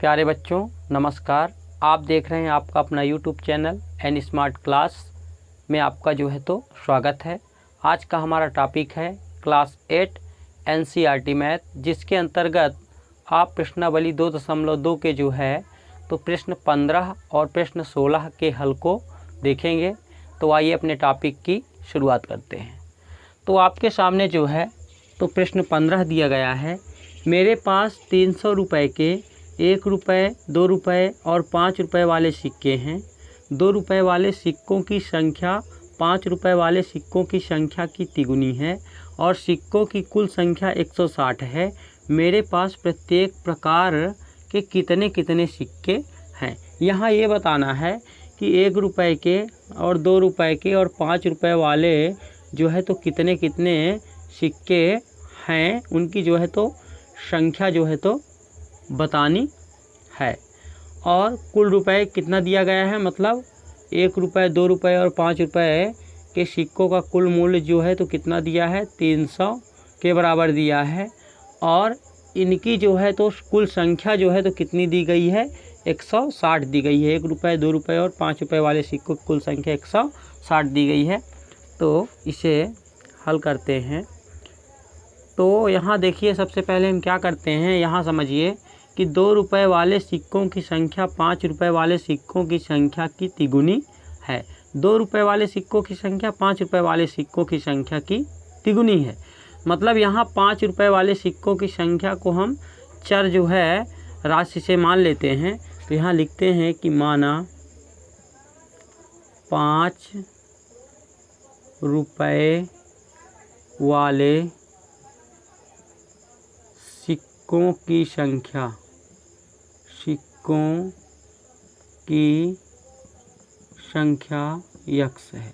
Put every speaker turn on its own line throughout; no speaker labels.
प्यारे बच्चों नमस्कार। आप देख रहे हैं आपका अपना YouTube channel N smart class में आपका स्वागत है। आज का हमारा टॉपिक है क्लास 8 एनसीईआरटी मैथ, जिसके अंतर्गत आप प्रश्नावली 2.2 के तो प्रश्न 15 और प्रश्न 16 के हल को देखेंगे। तो आइए अपने टॉपिक की शुरुआत करते हैं। तो आपके सामने तो प्रश्न 15 दिया गया है। मेरे पास 300 रुपये के 1 रुपये, 2 रुपये और 5 रुपये वाले सिक्के हैं। 2 रुपये वाले सिक्कों की संख्या 5 रुपये वाले सिक्कों की संख्या की तिगुनी है और सिक्कों की कुल संख्या 160 है। मेरे पास प्रत्येक प्रकार के कितने कितने सिक्के हैं। यहाँ ये बताना है कि 1 रुपये के और 2 रुपये के और 5 रुपये वाले तो कितने कितने सिक्के हैं, उनकी संख्या बतानी है। और कुल रुपए कितना दिया गया है, मतलब 1 रुपये, 2 रुपये और 5 रुपये के सिक्कों का कुल मूल्य तो कितना दिया है, 300 के बराबर दिया है। और इनकी कुल संख्या तो कितनी दी गई है, 160 दी गई है। 1 रुपये, 2 रुपये और 5 रुपये वाले सिक्कों की कुल संख्या 160 दी गई है। तो इसे हल करते हैं। तो यहाँ देखिए, सबसे पहले हम क्या करते हैं, यहाँ समझिए कि 2 रुपये वाले सिक्कों की संख्या 5 रुपये वाले सिक्कों की संख्या की तिगुनी है। 2 रुपये वाले सिक्कों की संख्या 5 रुपये वाले सिक्कों की संख्या की तिगुनी है। मतलब यहाँ 5 रुपये वाले सिक्कों की संख्या को हम चर राशि से मान लेते हैं। तो यहाँ लिखते हैं कि माना 5 रुपये वाले सिक्कों की संख्या यक्स है।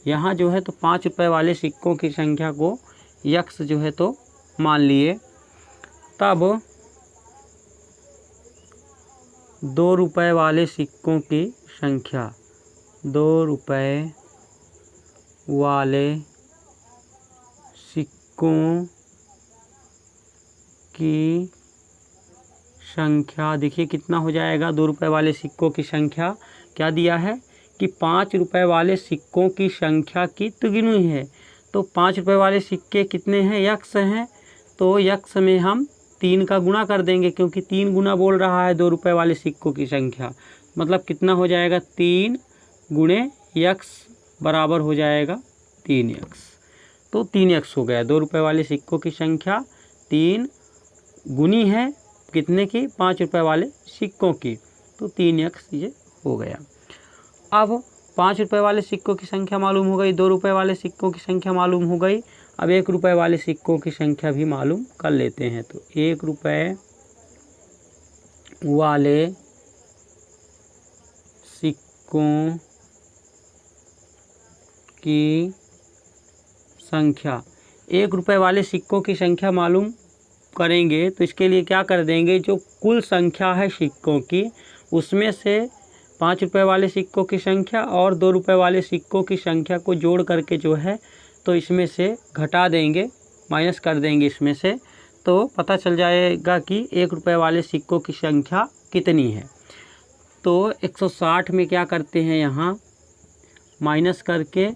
यहाँ तो 5 रुपये वाले सिक्कों की संख्या को यक्स तो मान लिए। तब 2 रुपये वाले सिक्कों की संख्या, 2 रुपये वाले सिक्कों की संख्या देखिए कितना हो जाएगा। 2 रुपये वाले सिक्कों की संख्या क्या दिया है कि 5 रुपये वाले सिक्कों की संख्या की तिगुनी है। तो 5 रुपये वाले सिक्के कितने हैं, यक्स हैं। तो यक्स में हम 3 का गुणा कर देंगे, क्योंकि 3 गुना बोल रहा है 2 रुपये वाले सिक्कों की संख्या। मतलब कितना हो जाएगा, 3 गुणे यक्स बराबर हो जाएगा 3 यक्स। तो 3 यक्स हो गया। 2 रुपये वाले सिक्कों की संख्या 3 गुनी है कितने की, 5 रुपये वाले सिक्कों की। तो 3 यक्स ये हो गया। अब 5 रुपये वाले सिक्कों की संख्या मालूम हो गई, 2 रुपये वाले सिक्कों की संख्या मालूम हो गई। अब 1 रुपये वाले सिक्कों की संख्या भी मालूम कर लेते हैं। तो 1 रुपये वाले सिक्कों की संख्या, 1 रुपये वाले सिक्कों की संख्या मालूम करेंगे तो इसके लिए क्या कर देंगे, जो कुल संख्या है सिक्कों की उसमें से 5 रुपये वाले सिक्कों की संख्या और 2 रुपये वाले सिक्कों की संख्या को जोड़ करके तो इसमें से घटा देंगे, माइनस कर देंगे इसमें से। तो पता चल जाएगा कि 1 रुपये वाले सिक्कों की संख्या कितनी है। तो 160 में क्या करते हैं, यहाँ माइनस करके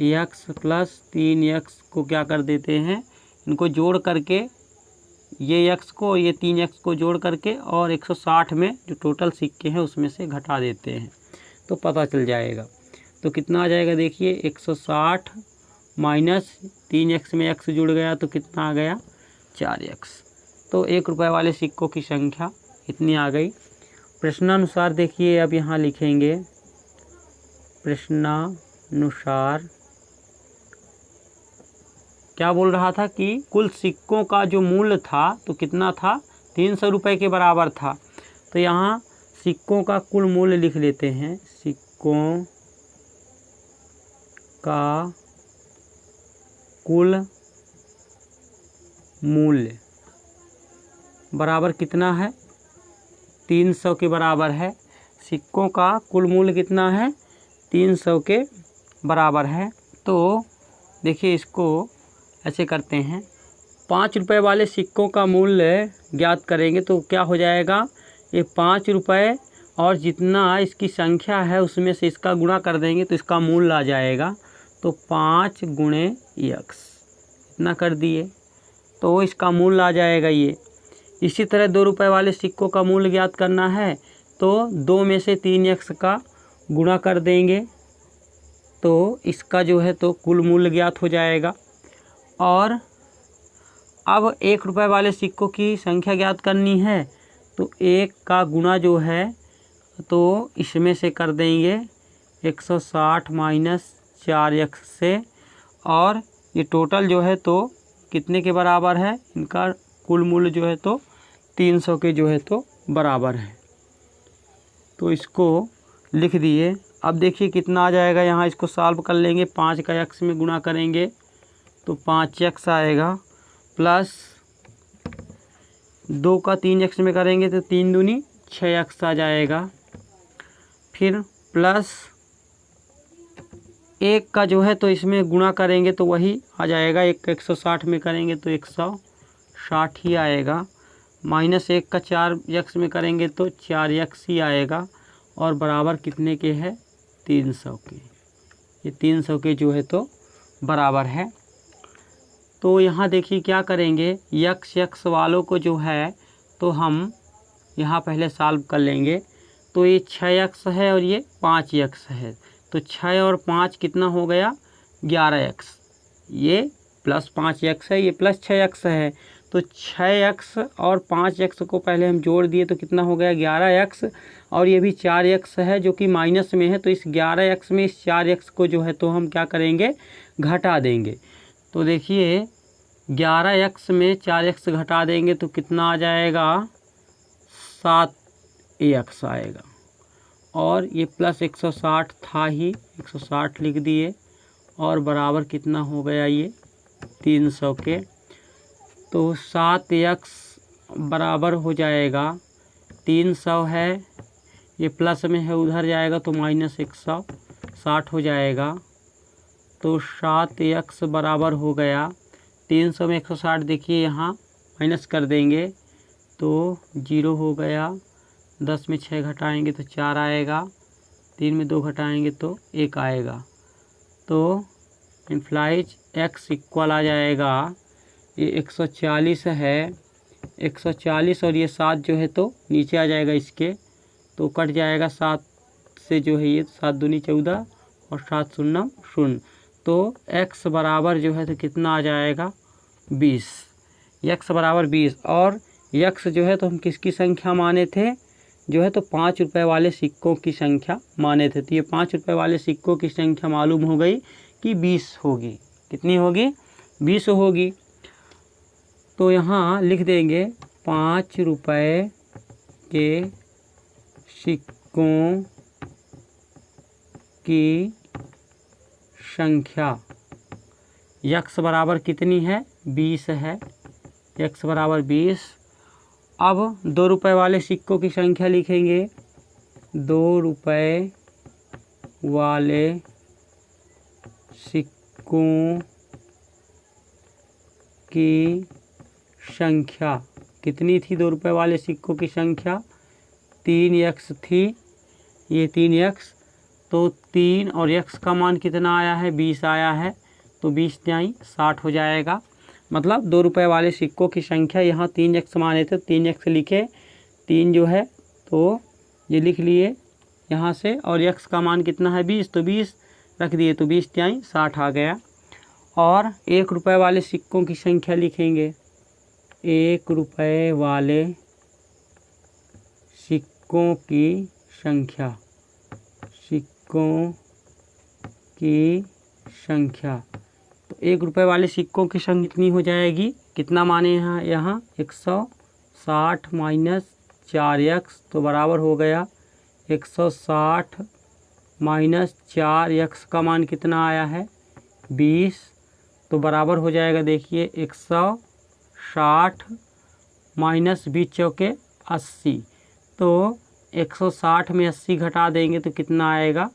यक्स प्लस 3 यक्स को क्या कर देते हैं, इनको जोड़ करके ये यक्स को ये 3 यक्स को जोड़ करके और 160 में जो टोटल सिक्के हैं उसमें से घटा देते हैं। तो पता चल जाएगा। तो कितना आ जाएगा, देखिए 160 माइनस 3 यक्स में यक्स जुड़ गया तो कितना आ गया, 4 यक्स। तो 1 रुपये वाले सिक्कों की संख्या इतनी आ गई। प्रश्नानुसार देखिए, अब यहाँ लिखेंगे प्रश्नानुसार क्या बोल रहा था कि कुल सिक्कों का जो मूल्य था तो कितना था, 300 रुपये के बराबर था। तो यहाँ सिक्कों का कुल मूल्य लिख लेते हैं। सिक्कों का कुल मूल्य बराबर कितना है, 300 के बराबर है। सिक्कों का कुल मूल्य कितना है, 300 के बराबर है। तो देखिए इसको ऐसे करते हैं, 5 रुपये वाले सिक्कों का मूल्य ज्ञात करेंगे तो क्या हो जाएगा, ये 5 रुपये और जितना इसकी संख्या है उसमें से इसका गुणा कर देंगे तो इसका मूल्य आ जाएगा। तो 5 गुणे यक्स इतना कर दिए तो इसका मूल्य आ जाएगा ये। इसी तरह 2 रुपये वाले सिक्कों का मूल्य ज्ञात करना है तो 2 में से 3 यक्स का गुणा कर देंगे तो इसका जो है तो कुल मूल्य ज्ञात हो जाएगा। और अब 1 रुपये वाले सिक्कों की संख्या ज्ञात करनी है तो 1 का गुणा जो है तो इसमें से कर देंगे 160 माइनस 4 यक्स से, और ये टोटल जो है तो कितने के बराबर है, इनका कुल मूल्य जो है तो 300 के जो है तो बराबर है। तो इसको लिख दिए। अब देखिए कितना आ जाएगा, यहाँ इसको सॉल्व कर लेंगे। 5 का यक्स में गुणा करेंगे तो 5 यक्स आएगा, प्लस 2 का 3 यक्स में करेंगे तो 3 दूनी 6 यक्स आ जाएगा। फिर प्लस 1 का जो है तो इसमें गुणा करेंगे तो वही आ जाएगा। 1 का 160 में करेंगे तो 160 ही आएगा। माइनस 1 का 4 यक्स में करेंगे तो 4 यक्स ही आएगा, और बराबर कितने के है, 300 के। ये 300 के जो है तो बराबर है। तो यहाँ देखिए क्या करेंगे, यक्स वालों को जो है तो हम यहाँ पहले सॉल्व कर लेंगे। तो ये 6 यक्स है और ये 5 यक्स है, तो 6 और 5 कितना हो गया, 11 यक्स। ये प्लस 5 यक्स है, ये प्लस 6 यक्स है। तो 6 यक्स और 5 यक्स को पहले हम जोड़ दिए तो कितना हो गया, 11 यक्स। और ये भी 4 यक्स है जो कि माइनस में है, तो इस 11 यक्स में इस 4 यक्स को जो है तो हम क्या करेंगे, घटा देंगे। तो देखिए 11 यक्स में 4 यक्स घटा देंगे तो कितना आ जाएगा, 7 यक्स आएगा। और ये प्लस 160 था ही, 160 लिख दिए, और बराबर कितना हो गया ये 300 के। तो 7 यक्स बराबर हो जाएगा 300 है, ये प्लस में है उधर जाएगा तो माइनस 160 हो जाएगा। तो 7 यक्स बराबर हो गया 300 में 160, देखिए यहाँ माइनस कर देंगे तो 0 हो गया। 10 में 6 घटाएंगे तो 4 आएगा, 3 में 2 घटाएंगे तो 1 आएगा। तो इम्प्लाइज x इक्वल आ जाएगा, ये 140 है, 140 और ये 7 जो है तो नीचे आ जाएगा इसके, तो कट जाएगा 7 से जो है ये 7 दूनी 14 और 7 शून्य 0। तो x बराबर जो है तो कितना आ जाएगा, 20। x बराबर 20। और x जो है तो हम किसकी संख्या माने थे, जो है तो 5 रुपये वाले सिक्कों की संख्या माने थे। तो ये 5 रुपये वाले सिक्कों की संख्या मालूम हो गई कि 20 होगी। कितनी होगी, 20 होगी। तो यहाँ लिख देंगे 5 रुपये के सिक्कों की संख्या, x बराबर कितनी है, 20 है, x बराबर 20। अब 2 रुपये वाले सिक्कों की संख्या लिखेंगे। 2 रुपये वाले सिक्कों की संख्या कितनी थी, 2 रुपये वाले सिक्कों की संख्या 3 यक्स थी, ये 3 यक्स। तो 3 और यक्स का मान कितना आया है, 20 आया है, तो 20 न्याई 60 हो जाएगा। मतलब 2 रुपये वाले सिक्कों की संख्या, यहाँ 3 यक्स माने थे, 3 यक्स लिखे, 3 जो है तो ये लिख लिए यहाँ से, और यक्स का मान कितना है 20, तो 20 रख दिए, तो 20 न्याई 60 आ गया। और 1 रुपये वाले सिक्कों की संख्या लिखेंगे। 1 रुपये वाले सिक्कों की संख्या, सिक्कों की संख्या, तो 1 रुपये वाले सिक्कों की संख्या कितनी हो जाएगी, कितना माने हैं यहाँ 160 माइनस 4 यक्स, तो बराबर हो गया 160 माइनस 4 यक्स का मान कितना आया है 20, तो बराबर हो जाएगा देखिए 160 माइनस 20 चौके 80, तो 160 में 80 घटा देंगे तो कितना आएगा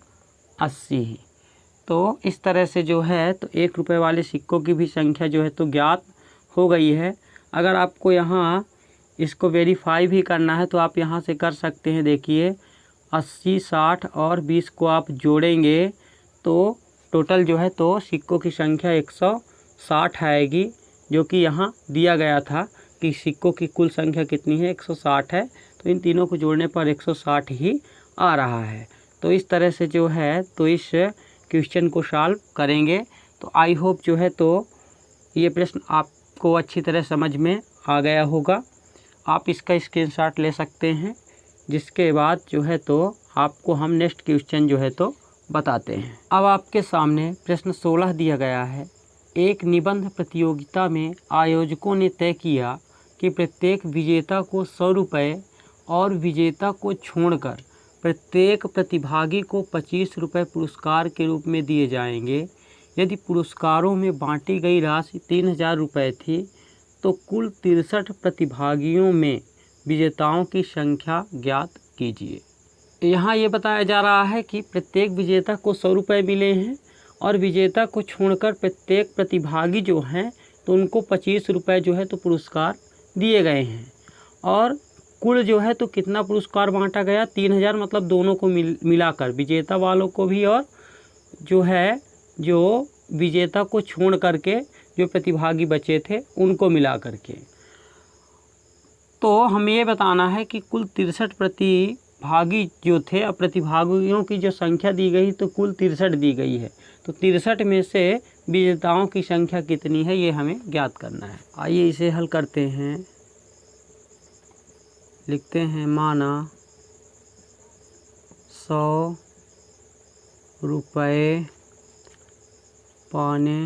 80 ही। तो इस तरह से जो है तो 1 रुपये वाले सिक्कों की भी संख्या जो है तो ज्ञात हो गई है। अगर आपको यहाँ इसको वेरीफाई भी करना है तो आप यहाँ से कर सकते हैं। देखिए 80, 60 और 20 को आप जोड़ेंगे तो टोटल जो है तो सिक्कों की संख्या 160 आएगी, जो कि यहाँ दिया गया था कि सिक्कों की कुल संख्या कितनी है, 160 है। तो इन तीनों को जोड़ने पर 160 ही आ रहा है। तो इस तरह से जो है तो इस क्वेश्चन को सॉल्व करेंगे। तो आई होप जो है तो ये प्रश्न आपको अच्छी तरह समझ में आ गया होगा। आप इसका स्क्रीनशॉट ले सकते हैं, जिसके बाद जो है तो आपको हम नेक्स्ट क्वेश्चन जो है तो बताते हैं। अब आपके सामने प्रश्न 16 दिया गया है। एक निबंध प्रतियोगिता में आयोजकों ने तय किया कि प्रत्येक विजेता को 100 रुपये और विजेता को छोड़कर प्रत्येक प्रतिभागी को 25 रुपये पुरस्कार के रूप में दिए जाएंगे। यदि पुरस्कारों में बांटी गई राशि 3000 रुपये थी तो कुल 63 प्रतिभागियों में विजेताओं की संख्या ज्ञात कीजिए। यहाँ ये बताया जा रहा है कि प्रत्येक विजेता को 100 रुपये मिले हैं और विजेता को छोड़कर प्रत्येक प्रतिभागी जो हैं तो उनको 25 रुपये जो है तो पुरस्कार दिए गए हैं। और कुल जो है तो कितना पुरस्कार बांटा गया, 3000, मतलब दोनों को मिलाकर, विजेता वालों को भी और जो है जो विजेता को छोड़ करके जो प्रतिभागी बचे थे उनको मिला करके। तो हमें ये बताना है कि कुल 63 प्रतिभागी जो थे, अब प्रतिभागियों की जो संख्या दी गई तो कुल 63 दी गई है। तो 63 में से विजेताओं की संख्या कितनी है ये हमें ज्ञात करना है। आइए इसे हल करते हैं। लिखते हैं माना 100 रुपये पाने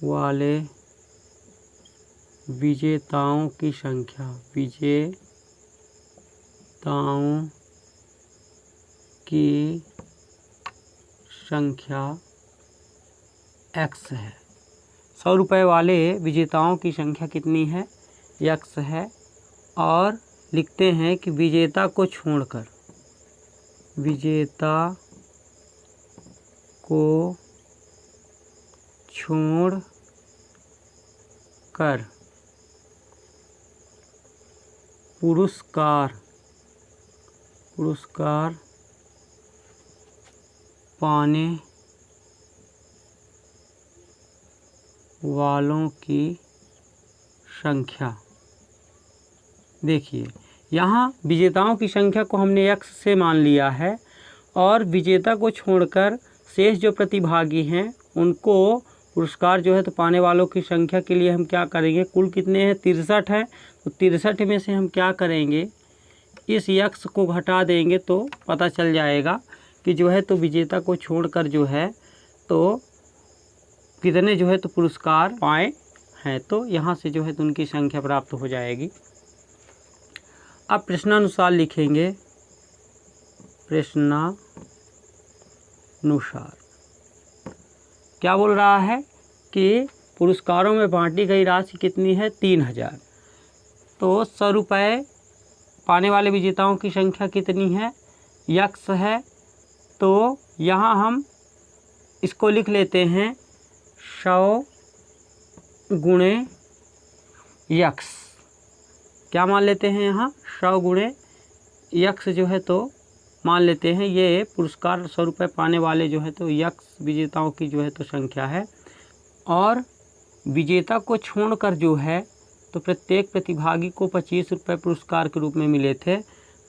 वाले विजेताओं की संख्या, विजेताओं की संख्या x है। 100 रुपये वाले विजेताओं की संख्या कितनी है, x है। और लिखते हैं कि विजेता को छोड़कर, विजेता को छोड़कर पुरस्कार पाने वालों की संख्या। देखिए यहाँ विजेताओं की संख्या को हमने x से मान लिया है और विजेता को छोड़कर शेष जो प्रतिभागी हैं उनको पुरस्कार जो है तो पाने वालों की संख्या के लिए हम क्या करेंगे, कुल कितने हैं, 63 है। तो 63 में से हम क्या करेंगे, इस x को घटा देंगे तो पता चल जाएगा कि जो है तो विजेता को छोड़कर जो है तो कितने जो है तो पुरस्कार पाए हैं। तो यहाँ से जो है तो उनकी संख्या प्राप्त हो जाएगी। अब प्रश्नानुसार लिखेंगे। प्रश्नानुसार क्या बोल रहा है कि पुरस्कारों में बांटी गई राशि कितनी है, 3000। तो 100 रुपये पाने वाले विजेताओं की संख्या कितनी है, x है। तो यहाँ हम इसको लिख लेते हैं 100 गुणे x। क्या मान लेते हैं यहाँ, 100 गुणे x जो है तो मान लेते हैं ये पुरस्कार 100 रुपये पाने वाले जो है तो x विजेताओं की जो है तो संख्या है। और विजेता को छोड़कर जो है तो प्रत्येक प्रतिभागी को 25 रुपये पुरस्कार के रूप में मिले थे।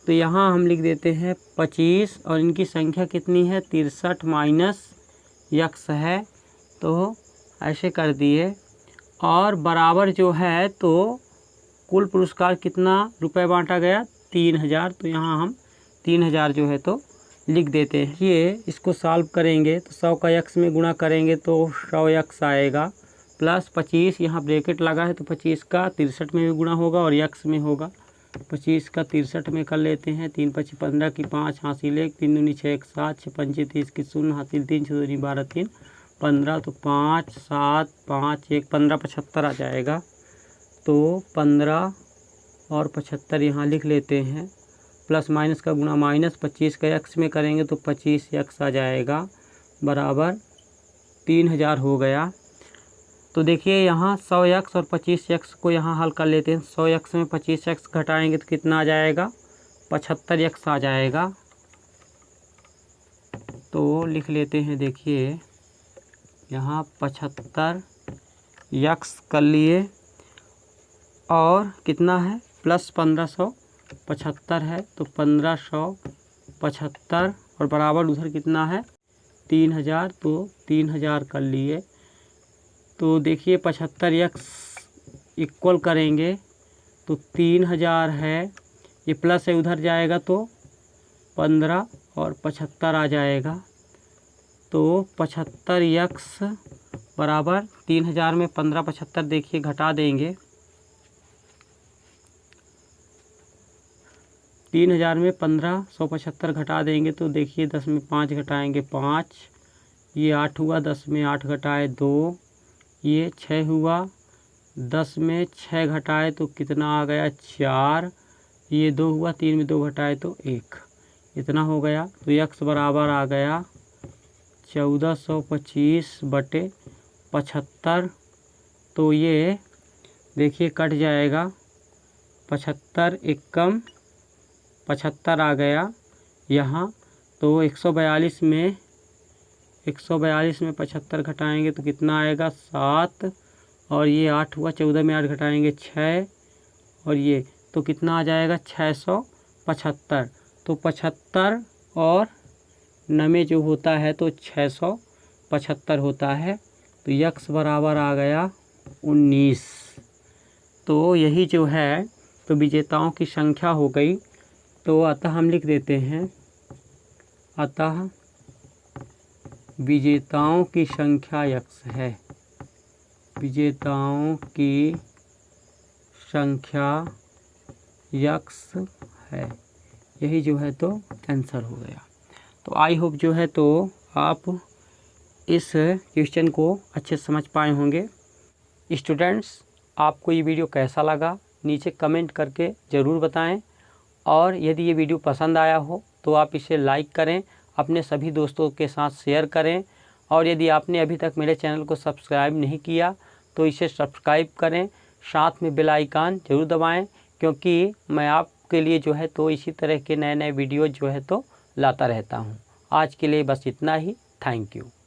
तो यहाँ हम लिख देते हैं 25 और इनकी संख्या कितनी है, 63 माइनस x है। तो ऐसे कर दिए और बराबर जो है तो कुल पुरस्कार कितना रुपए बांटा गया, 3000। तो यहाँ हम 3000 जो है तो लिख देते हैं। ये इसको सॉल्व करेंगे तो 100 का x में गुणा करेंगे तो 100x आएगा, प्लस 25 यहाँ ब्रैकेट लगा है तो 25 का 63 में भी गुणा होगा और x में होगा। 25 का 63 में कर लेते हैं, 3 25 15 की 5 हासिल 1, 3 दूनी 6 1 7 6 पंचे 30 की 0 हासिल 3 6 दूनी 12 3 15। तो 5 7 5 1 15 75 आ जाएगा। तो 15 और 75 यहाँ लिख लेते हैं, प्लस माइनस का गुणा माइनस 25 का x में करेंगे तो 25x आ जाएगा, बराबर 3000 हो गया। तो देखिए यहाँ 100x और 25x को यहाँ हल कर लेते हैं। 100x में 25x घटाएंगे तो कितना आ जाएगा, 75x आ जाएगा। तो लिख लेते हैं, देखिए यहाँ 75x कर लिए और कितना है प्लस 1575 है, तो 1575 और बराबर उधर कितना है 3000, तो 3000 कर लिए। तो देखिए 75x इक्वल करेंगे तो 3000 है, ये प्लस है उधर जाएगा तो 15 और 75 आ जाएगा। तो 75x बराबर 3000 में 15 75 देखिए घटा देंगे। 3000 में 1575 घटा देंगे तो देखिए 10 में 5 घटाएंगे 5, ये 8 हुआ, 10 में 8 घटाए 2, ये 6 हुआ, 10 में 6 घटाए तो कितना आ गया 4, ये 2 हुआ, 3 में 2 घटाए तो 1, इतना हो गया। तो x बराबर आ गया 1425/75। तो ये देखिए कट जाएगा, 75 एकम 75 आ गया यहाँ। तो 142 में 75 घटाएंगे तो कितना आएगा 7, और ये 8 हुआ, 14 में 8 घटाएंगे 6, और ये तो कितना आ जाएगा 675। तो 75 और 9 जो होता है तो 675 होता है। तो x बराबर आ गया 19। तो यही जो है तो विजेताओं की संख्या हो गई। तो अतः हम लिख देते हैं, अतः विजेताओं की संख्या x है, विजेताओं की संख्या x है। यही जो है तो आंसर हो गया। तो आई होप जो है तो आप इस क्वेश्चन को अच्छे से समझ पाए होंगे। स्टूडेंट्स, आपको ये वीडियो कैसा लगा नीचे कमेंट करके ज़रूर बताएं, और यदि ये वीडियो पसंद आया हो तो आप इसे लाइक करें, अपने सभी दोस्तों के साथ शेयर करें, और यदि आपने अभी तक मेरे चैनल को सब्सक्राइब नहीं किया तो इसे सब्सक्राइब करें, साथ में बेल आइकन ज़रूर दबाएं, क्योंकि मैं आपके लिए जो है तो इसी तरह के नए नए वीडियो जो है तो लाता रहता हूं। आज के लिए बस इतना ही। Thank you.